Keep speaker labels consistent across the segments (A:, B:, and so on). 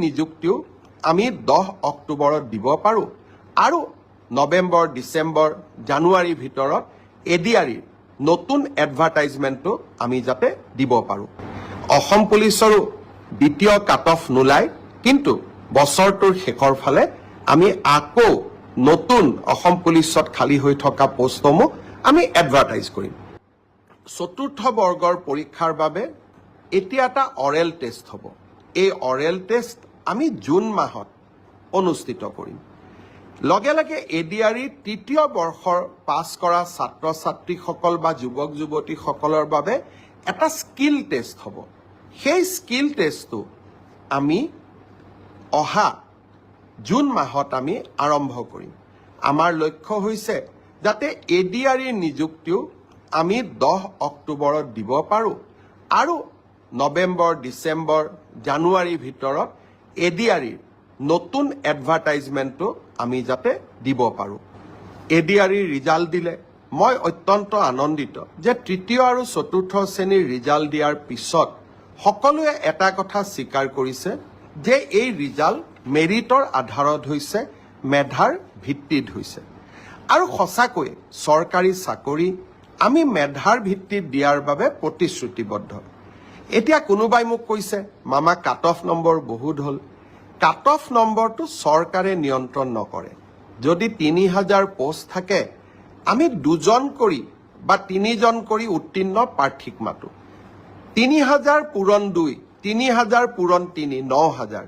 A: নিযুক্তিও আমি 10 অক্টোবৰত দিব পাৰোঁ আৰু নৱেম্বৰ ডিচেম্বৰ জানুৱাৰীৰ ভিতৰত এডিআৰিৰ নতুন এডভাৰটাইজমেণ্টটো আমি যাতে দিব পাৰোঁ। অসম পুলিচৰো দ্বিতীয় কাট অফ নোলায়, কিন্তু বছৰটোৰ শেষৰ ফালে আমি আকৌ নতুন অসম পুলিচত খালী হৈ থকা পোষ্টসমূহ আমি এডভাৰটাইজ কৰিম। চতুৰ্থ বৰ্গৰ পৰীক্ষাৰ বাবে এতিয়া এটা অৰেল টেষ্ট হ'ব। এই অৰেল টেষ্ট আমি জুন মাহত অনুষ্ঠিত কৰিম। লগে লগে এডিআৰিৰ তৃতীয় বৰ্ষৰ পাছ কৰা ছাত্ৰ ছাত্ৰীসকল বা যুৱক যুৱতীসকলৰ বাবে এটা স্কিল টেষ্ট হ'ব। সেই স্কিল টেষ্টটো আমি অহা জুন মাহত আমি আৰম্ভ কৰিম। আমাৰ লক্ষ্য হৈছে যাতে এডিআৰিৰ নিযুক্তিও আমি 10 অক্টোবৰত দিব পাৰোঁ আৰু নৱেম্বৰ ডিচেম্বৰ জানুৱাৰীৰ ভিতৰত এডিআৰিৰ নতুন এডভাৰটাইজমেণ্টটো আমি যাতে দিব পাৰোঁ। এডিআৰিৰ ৰিজাল্ট দিলে মই অত্যন্ত আনন্দিত যে তৃতীয় আৰু চতুৰ্থ শ্ৰেণীৰ ৰিজাল্ট দিয়াৰ পিছত সকলোৱে এটা কথা স্বীকাৰ কৰিছে যে এই ৰিজাল্ট মেৰিটৰ আধাৰত হৈছে, মেধাৰ ভিত্তিত হৈছে। আৰু সঁচাকৈ চৰকাৰী চাকৰি আমি মেধাৰ ভিত্তিত দিয়াৰ বাবে প্ৰতিশ্ৰুতিবদ্ধ। এতিয়া কোনোবাই মোক কৈছে মামা কাট অফ নম্বৰ বহুত হ'ল। কাট অফ নম্বৰটো চৰকাৰে নিয়ন্ত্ৰণ নকৰে। যদি 3000 পোষ্ট থাকে আমি 2জন কৰি বা 3জন কৰি উত্তীৰ্ণ প্ৰাৰ্থীক মাতোঁ। 3000 পূৰণ 2, 3000 পূৰণ 3, 9000।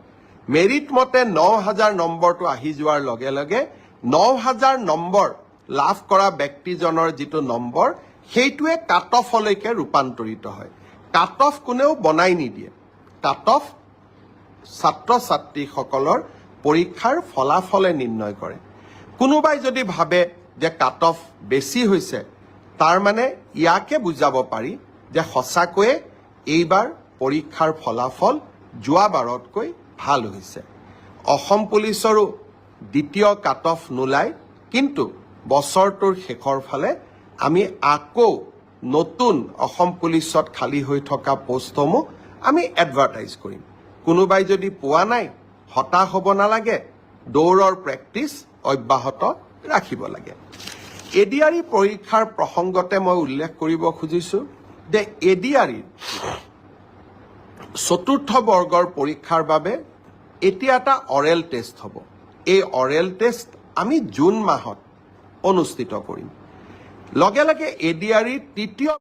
A: মেৰিট মতে 9000 নম্বৰটো আহি যোৱাৰ লগে লগে 9000 নম্বৰ লাভ কৰা ব্যক্তিজনৰ যিটো নম্বৰ সেইটোৱে কাট অফলৈকে ৰূপান্তৰিত হয়। কাট অফ কোনেও বনাই নিদিয়ে। কাট অফ ছাত্ৰ ছাত্ৰীসকলৰ পৰীক্ষাৰ ফলাফলে নিৰ্ণয় কৰে। কোনোবাই যদি ভাবে যে কাট অফ বেছি হৈছে, তাৰ মানে ইয়াকে বুজাব পাৰি যে সঁচাকৈয়ে এইবাৰ পৰীক্ষাৰ ফলাফল যোৱাবাৰতকৈ ভাল হৈছে। অসম পুলিচৰো দ্বিতীয় কাট অফ নোলায়, কিন্তু বছৰটোৰ শেষৰ ফালে আমি আকৌ নতুন অসম পুলিচত খালী হৈ থকা পোষ্টসমূহ আমি এডভাৰটাইজ কৰিম। কোনোবাই যদি পোৱা নাই হতাশ হ'ব নালাগে, দৌৰৰ প্ৰেক্টিচ অব্যাহত ৰাখিব লাগে। এডিআৰি পৰীক্ষাৰ প্ৰসংগতে মই উল্লেখ কৰিব খুজিছোঁ যে এডিআৰিৰ চতুৰ্থ বৰ্গৰ পৰীক্ষাৰ বাবে এতিয়া এটা অৰেল টেষ্ট হ'ব। এই অৰেল টেষ্ট আমি জুন মাহত অনুষ্ঠিত কৰিম। লগে লগে এডিআৰিৰ তৃতীয়